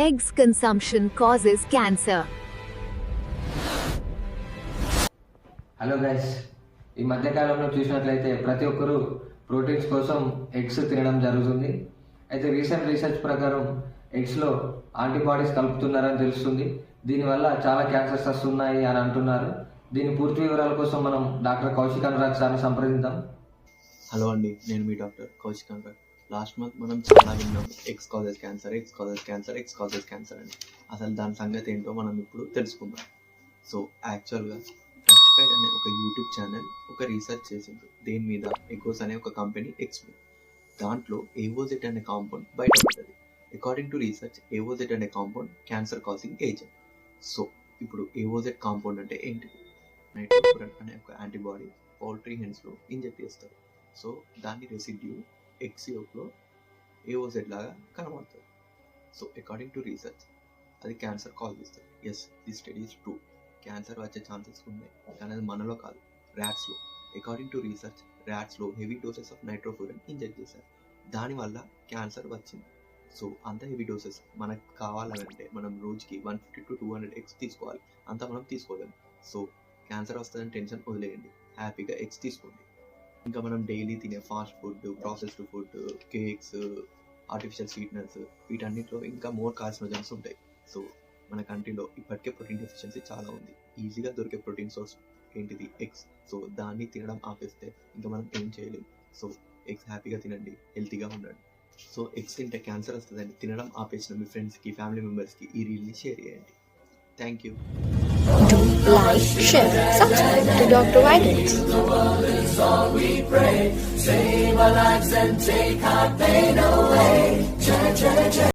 Eggs consumption causes cancer. Hello guys, ఈ మధ్యకాలంలో చూసినట్లయితే ప్రతి ఒక్కరూ ప్రోటీన్స్ కోసం ఎగ్స్ తినడం జరుగుతుంది. అయితే రీసెంట్ రీసెర్చ్ ప్రకారం ఎగ్స్లో యాంటీబాడీస్ కలుపుతున్నారని తెలుస్తుంది. దీనివల్ల చాలా క్యాన్సర్స్ వస్తున్నాయి అని అంటున్నారు. దీని పూర్తి వివరాల కోసం మనం డాక్టర్ కౌశిక్ అనురాగ్ సార్ని సంప్రదిద్దాం. హలో అండి, నేను మీ doctor Kaushik Anurag. Last month మనం చాలా విన్నాం, eggs causes cancer, eggs causes cancer, eggs causes cancer అని. అసలు దాని సంగతి ఏంటో మనం ఇప్పుడు తెలుసుకుందాం. సో యాక్చువల్గా ఫైడ్ అనే ఒక యూట్యూబ్ ఛానల్ ఒక రీసెర్చ్ చేసింది దేని మీద, ఎగోస్ అనే ఒక కంపెనీ ఎగ్స్ మీద. దాంట్లో ఏవోజెట్ అనే కాంపౌండ్ బయటపడ్డది. అకార్డింగ్ టు రీసెర్చ్, ఏవోజెట్ అనే compound cancer causing agent. So ఇప్పుడు ఏవోజెట్ కాంపౌండ్ అంటే ఏంటిది? నైట్రోఫురన్ అనే ఒక యాంటీబాడీ పౌల్ట్రీ హెన్స్లో ఇంజెక్ట్ చేస్తారు. సో దాని రెసిడ్యూ ఎగ్స్ యోక్లో ఏవోజెడ్ లాగా కనబడుతుంది. సో అకార్డింగ్ టు రీసెర్చ్ అది క్యాన్సర్ కాజ్ చేస్తుంది. Yes, the study is true. Cancer వచ్చే ఛాన్సెస్ ఉన్నాయి, కానీ అది మనలో కాదు, ర్యాట్స్లో. అకార్డింగ్ టు రీసెర్చ్ ర్యాట్స్లో heavy doses of nitrofuran inject చేశారు. దానివల్ల క్యాన్సర్ వచ్చింది. సో అంత హెవీ డోసెస్ మనకు కావాలంటే మనం రోజుకి 150 to 200 ఎగ్స్ తీసుకోవాలి. అంతా మనం తీసుకోలేము. సో క్యాన్సర్ వస్తుందని టెన్షన్ వదిలేయండి, హ్యాపీగా ఎగ్స్ తీసుకోండి. ఇంకా మనం డైలీ తినే fast food, processed food, cakes, artificial sweeteners, వీటన్నిటిలో ఇంకా మోర్ కార్సినోజన్స్ ఉంటాయి. సో మన కంట్రీలో ఇప్పటికే ప్రోటీన్ డెఫిషియన్సీ చాలా ఉంది. ఈజీగా దొరికే ప్రోటీన్ సోర్స్ ఏంటిది? ఎగ్స్. సో దాన్ని తినడం ఆపేస్తే ఇంకా మనం ఏం చేయలేం. సో ఎగ్స్ హ్యాపీగా తినండి, హెల్తీగా ఉండండి. సో ఎగ్స్ తింటే క్యాన్సర్ వస్తుందని తినడం ఆపేసిన మీ ఫ్రెండ్స్కి, ఫ్యామిలీ మెంబర్స్కి ఈ రీల్ని షేర్ చేయండి. Thank you. Do like, share, subscribe to Dr. Vitals. Save our lives and take our pain away.